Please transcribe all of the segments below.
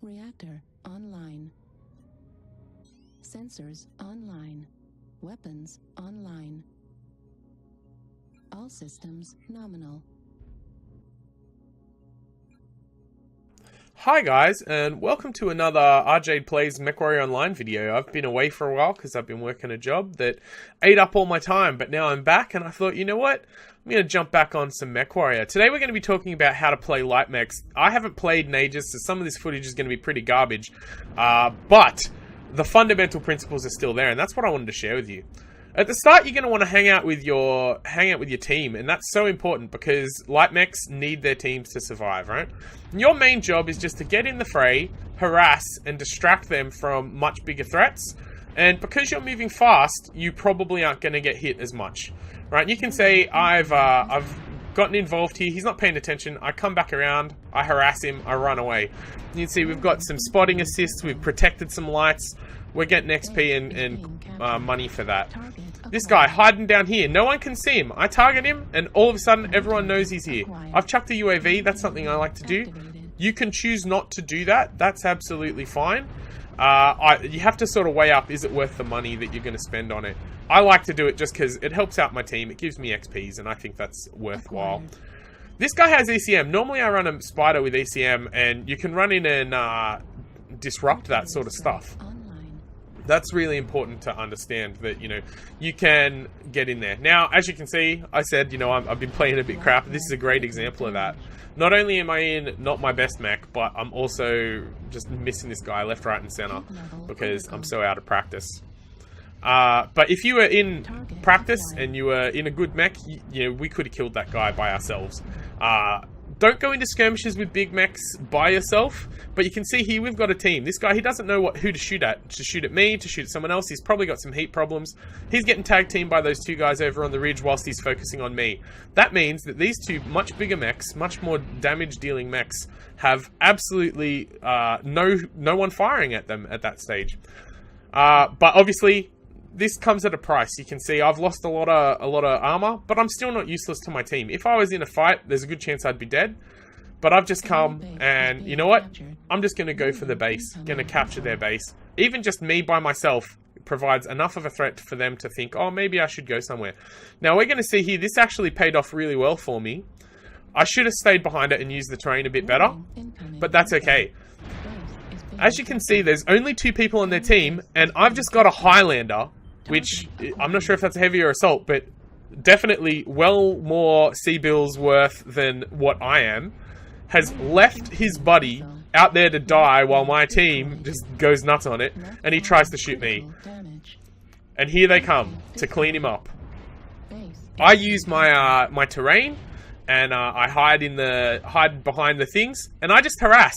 Reactor online. Sensors online. Weapons online. All systems nominal. Hi guys, and welcome to another Arjade Plays Mechwarrior Online video. I've been away for a while because I've been working a job that ate up all my time, but now I'm back and I thought, you know what? I'm going to jump back on some Mechwarrior. Today we're going to be talking about how to play Light Mechs. I haven't played in ages, so some of this footage is going to be pretty garbage, but the fundamental principles are still there, and that's what I wanted to share with you. At the start, you're going to want to hang out with your team, and that's so important because Light Mechs need their teams to survive, right? And your main job is just to get in the fray, harass, and distract them from much bigger threats. And because you're moving fast, you probably aren't going to get hit as much, right? You can say, I've gotten involved here, he's not paying attention, I come back around, I harass him, I run away. You can see we've got some spotting assists, we've protected some lights, we're getting XP and money for that. This guy hiding down here, no one can see him. I target him and all of a sudden everyone knows he's here. I've chucked a UAV, that's something I like to do. You can choose not to do that, that's absolutely fine. You have to sort of weigh up, is it worth the money that you're going to spend on it? I like to do it just because it helps out my team, it gives me XPs, and I think that's worthwhile. This guy has ECM. Normally I run a spider with ECM, and you can run in and disrupt that sort of stuff. That's really important to understand that, you know, you can get in there. Now, as you can see, I said, you know, I've been playing a bit crap. This is a great example of that. Not only am I in not my best mech, but I'm also just missing this guy left, right, and center because I'm so out of practice. But if you were in practice and you were in a good mech, you know, we could have killed that guy by ourselves. Don't go into skirmishes with big mechs by yourself, but you can see here we've got a team. This guy, he doesn't know who to shoot at. To shoot at me, to shoot at someone else. He's probably got some heat problems. He's getting tag teamed by those two guys over on the ridge whilst he's focusing on me. That means that these two much bigger mechs, much more damage dealing mechs, have absolutely no one firing at them at that stage. But obviously, this comes at a price. You can see I've lost a lot of armor, but I'm still not useless to my team. If I was in a fight, there's a good chance I'd be dead. But I've just come and, you know what? I'm just going to go for the base. Going to capture their base. Even just me by myself provides enough of a threat for them to think, oh, maybe I should go somewhere. Now, we're going to see here, this actually paid off really well for me. I should have stayed behind it and used the terrain a bit better, but that's okay. As you can see, there's only 2 people on their team, and I've just got a Highlander, which I'm not sure if that's a heavy or assault, but definitely well more C-bills worth than what I am, has left his buddy out there to die while my team just goes nuts on it, and he tries to shoot me. And here they come to clean him up. I use my my terrain, and I hide behind the things, and I just harass.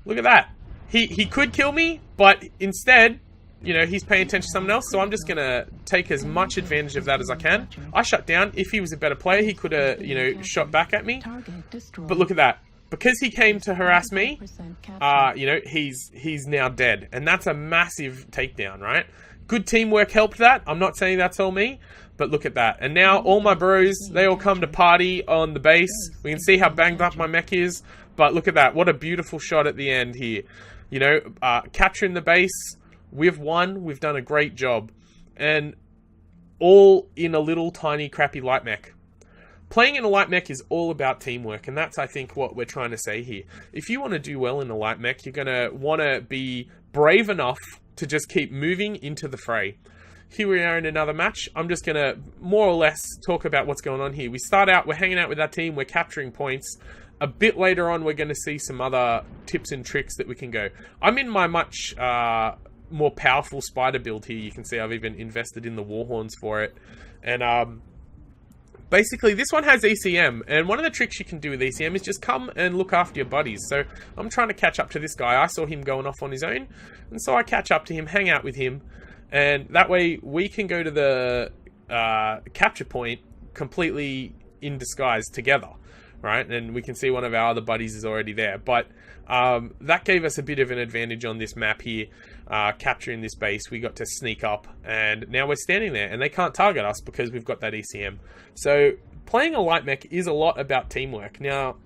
Look at that. He could kill me, but instead, you know, he's paying attention to someone else, so I'm just going to take as much advantage of that as I can. I shut down. If he was a better player, he could have, you know, shot back at me. But look at that. Because he came to harass me, you know, he's now dead. And that's a massive takedown, right? Good teamwork helped that. I'm not saying that's all me, but look at that. And now all my bros, they all come to party on the base. We can see how banged up my mech is. But look at that. What a beautiful shot at the end here. You know, capturing the base. We've won. We've done a great job. And all in a little tiny crappy light mech. Playing in a light mech is all about teamwork. And that's, I think, what we're trying to say here. If you want to do well in a light mech, you're going to want to be brave enough to just keep moving into the fray. Here we are in another match. I'm just going to more or less talk about what's going on here. We start out, we're hanging out with our team. We're capturing points. A bit later on, we're going to see some other tips and tricks that we can go. I'm in my much more powerful spider build here. You can see I've even invested in the war horns for it. And basically, this one has ECM. And one of the tricks you can do with ECM is just come and look after your buddies. So I'm trying to catch up to this guy. I saw him going off on his own. And so I catch up to him, hang out with him. And that way, we can go to the capture point completely in disguise together. Right, and we can see one of our other buddies is already there. But that gave us a bit of an advantage on this map here, capturing this base. We got to sneak up, and now we're standing there, and they can't target us because we've got that ECM. So playing a light mech is a lot about teamwork. Now,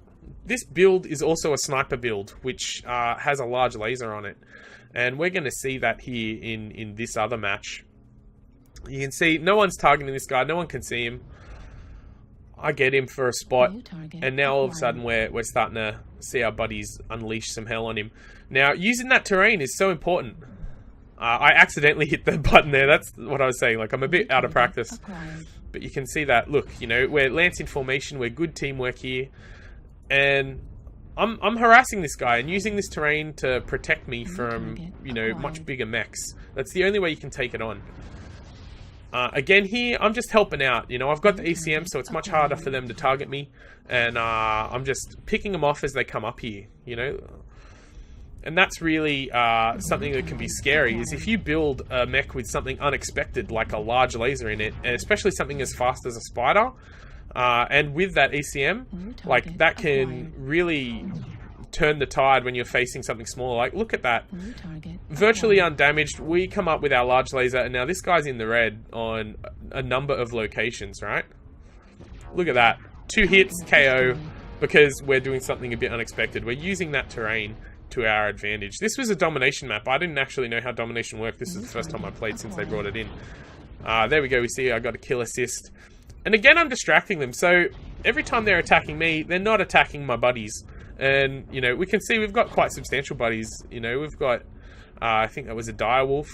this build is also a sniper build, which has a large laser on it. And we're going to see that here in this other match. You can see no one's targeting this guy. No one can see him. I get him for a spot, and now all of a sudden we're starting to see our buddies unleash some hell on him. Now, using that terrain is so important. I accidentally hit the button there. That's what I was saying. Like, I'm a bit out of practice. But you can see that, look, you know, we're lancing formation. We're good teamwork here. And I'm harassing this guy and using this terrain to protect me from, you know, much bigger mechs. That's the only way you can take it on. Again here, I'm just helping out. You know, I've got the ECM, so it's much harder for them to target me. And I'm just picking them off as they come up here, you know. And that's really something that can be scary, is if you build a mech with something unexpected, like a large laser in it, and especially something as fast as a spider, and with that ECM, like, that can really turn the tide when you're facing something smaller. Like, look at that. Virtually undamaged. We come up with our large laser, and now this guy's in the red on a number of locations, right? Look at that. 2 hits, KO, because we're doing something a bit unexpected. We're using that terrain to our advantage. This was a domination map. I didn't actually know how domination worked. This is the first time I played since they brought it in. There we go. We see I got a kill assist. And again, I'm distracting them. So every time they're attacking me, they're not attacking my buddies. And, you know, we can see we've got quite substantial buddies. You know, we've got, I think that was a direwolf.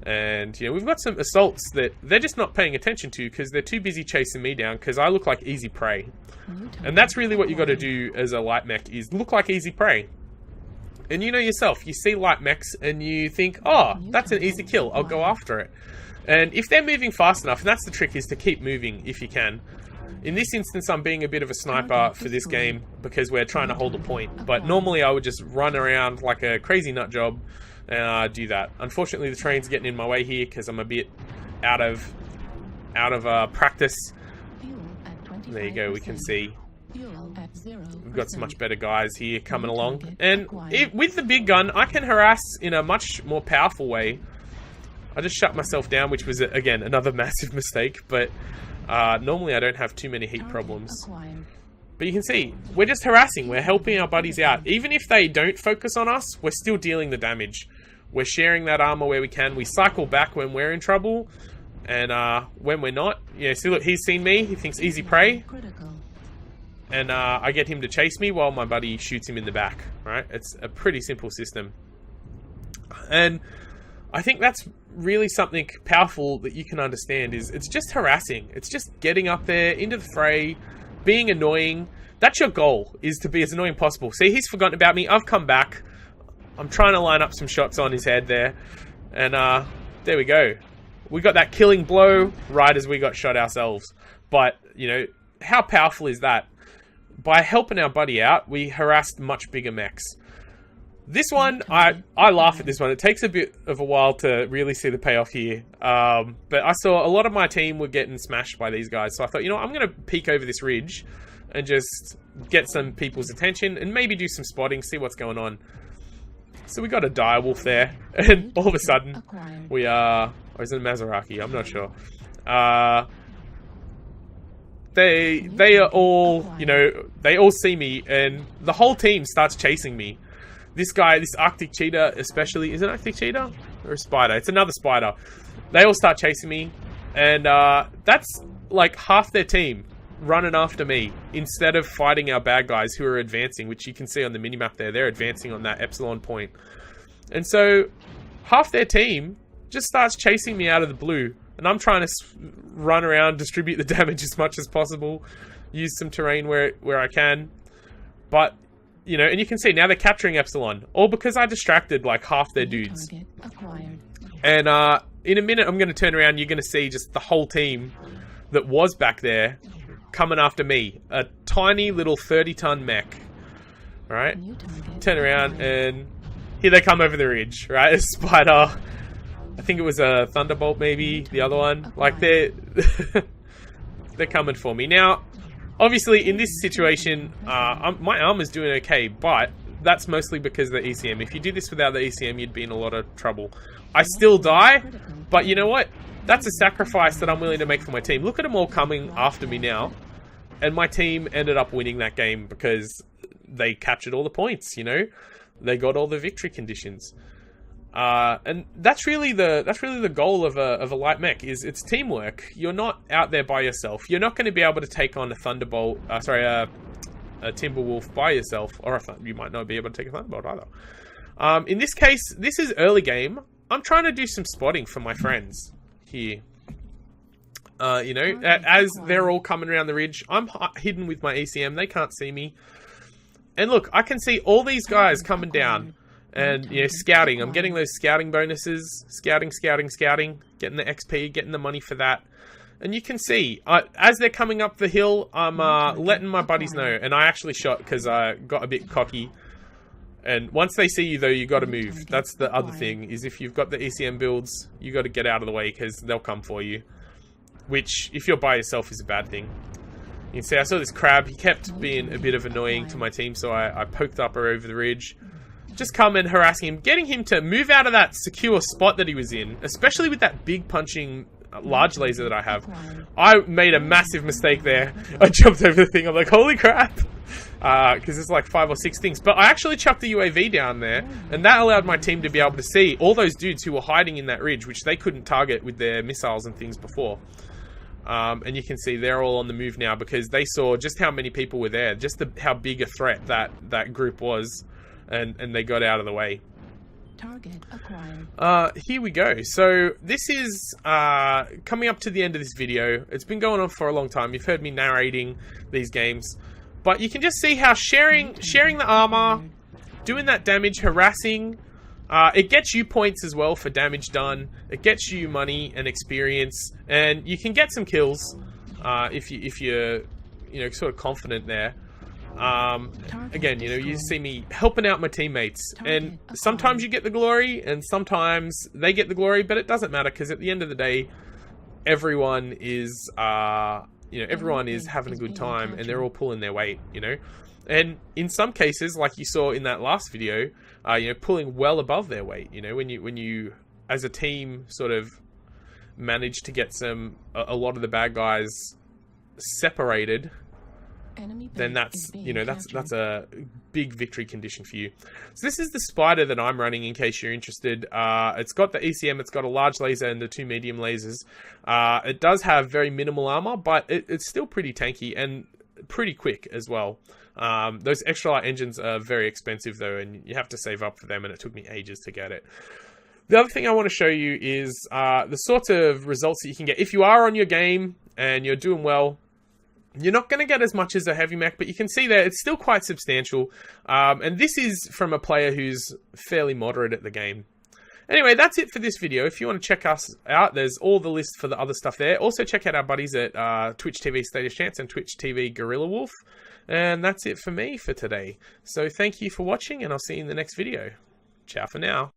And, you know, we've got some assaults that they're just not paying attention to because they're too busy chasing me down because I look like easy prey. And that's really what you got to do as a light mech, is look like easy prey. And you know yourself, you see light mechs and you think, oh, that's an easy kill, I'll go after it. And if they're moving fast enough, and that's the trick, is to keep moving if you can. In this instance, I'm being a bit of a sniper for this game because we're trying to hold a point. But normally I would just run around like a crazy nut job and do that. Unfortunately, the train's getting in my way here because I'm a bit out of practice. There you go, we can see. We've got some much better guys here coming along. And with the big gun, I can harass in a much more powerful way. I just shut myself down, which was, again, another massive mistake. But normally I don't have too many heat problems. But you can see, we're just harassing. We're helping our buddies out. Even if they don't focus on us, we're still dealing the damage. We're sharing that armor where we can. We cycle back when we're in trouble. And when we're not, you know, see, look, he's seen me. He thinks easy prey. And I get him to chase me while my buddy shoots him in the back, right? It's a pretty simple system. And I think that's really something powerful that you can understand, is it's just harassing. It's just getting up there into the fray, being annoying. That's your goal, is to be as annoying as possible. See, he's forgotten about me. I've come back. I'm trying to line up some shots on his head there. And there we go. We got that killing blow right as we got shot ourselves. But, you know, how powerful is that? By helping our buddy out, we harassed much bigger mechs. This one, I laugh at this one. It takes a bit of a while to really see the payoff here. But I saw a lot of my team were getting smashed by these guys. So I thought, you know, I'm going to peek over this ridge and just get some people's attention and maybe do some spotting, see what's going on. So we got a direwolf there. And all of a sudden, we are... Or is it a Mazaraki? I'm not sure. They are all, you know, they all see me, and the whole team starts chasing me. This guy, this Arctic cheetah especially, is it an Arctic cheetah? Or a spider? It's another spider. They all start chasing me, and that's like half their team running after me instead of fighting our bad guys who are advancing, which you can see on the minimap there. They're advancing on that epsilon point. And so half their team just starts chasing me out of the blue. And I'm trying to run around, distribute the damage as much as possible, use some terrain where I can. But, you know, and you can see now they're capturing Epsilon, all because I distracted like half their dudes. And in a minute, I'm going to turn around and you're going to see just the whole team that was back there coming after me. A tiny little 30-ton mech. Right? Turn around and here they come over the ridge, right? A spider. I think it was a Thunderbolt, maybe, the other one. Like, they're coming for me. Now, obviously, in this situation, my armor's doing okay, but that's mostly because of the ECM. If you did this without the ECM, you'd be in a lot of trouble. I still die, but you know what? That's a sacrifice that I'm willing to make for my team. Look at them all coming after me now. And my team ended up winning that game because they captured all the points, you know? They got all the victory conditions. And that's really the goal of a light mech, is it's teamwork. You're not out there by yourself. You're not going to be able to take on a Thunderbolt, a Timberwolf by yourself, or you might not be able to take a Thunderbolt either. In this case, this is early game. I'm trying to do some spotting for my friends here. You know, as they're all coming around the ridge, I'm hidden with my ECM. They can't see me. And look, I can see all these guys coming down and, you know, scouting. I'm getting those scouting bonuses. Scouting, getting the XP, getting the money for that. And you can see, as they're coming up the hill, I'm letting my buddies know. And I actually shot because I got a bit cocky. And once they see you, though, you got to move. That's the other thing, is if you've got the ECM builds, you got to get out of the way because they'll come for you. Which, if you're by yourself, is a bad thing. You can see, I saw this crab. He kept being a bit of annoying to my team, so I poked up her over the ridge. Just come and harassing him, getting him to move out of that secure spot that he was in, especially with that big punching large laser that I have. I made a massive mistake there. I jumped over the thing. I'm like, holy crap. Because there's like 5 or 6 things. But I actually chucked the UAV down there, and that allowed my team to be able to see all those dudes who were hiding in that ridge, which they couldn't target with their missiles and things before. And you can see they're all on the move now because they saw just how many people were there, just how big a threat that group was, and they got out of the way. Target acquired. Here we go. So this is coming up to the end of this video. It's been going on for a long time. You've heard me narrating these games, but you can just see how sharing the armor, doing that damage, harassing, it gets you points as well for damage done. It gets you money and experience, and you can get some kills if you're sort of confident there. Again, you know, you see me helping out my teammates, and sometimes you get the glory and sometimes they get the glory, but it doesn't matter because at the end of the day, everyone is everyone is having a good time and they're all pulling their weight, you know. And in some cases, like you saw in that last video, pulling well above their weight, you know, when you as a team sort of manage to get a lot of the bad guys separated, then that's a big victory condition for you. So this is the spider that I'm running, in case you're interested. It's got the ECM, it's got a large laser and the 2 medium lasers. It does have very minimal armor, but it's still pretty tanky and pretty quick as well. Those extra light engines are very expensive though, and you have to save up for them, and it took me ages to get it. The other thing I want to show you is the sorts of results that you can get if you are on your game and you're doing well. You're not going to get as much as a heavy mech, but you can see there it's still quite substantial. And this is from a player who's fairly moderate at the game. Anyway, that's it for this video. If you want to check us out, there's all the list for the other stuff there. Also, check out our buddies at Twitch TV Status Chance and Twitch TV Gorilla Wolf. And that's it for me for today. So thank you for watching, and I'll see you in the next video. Ciao for now.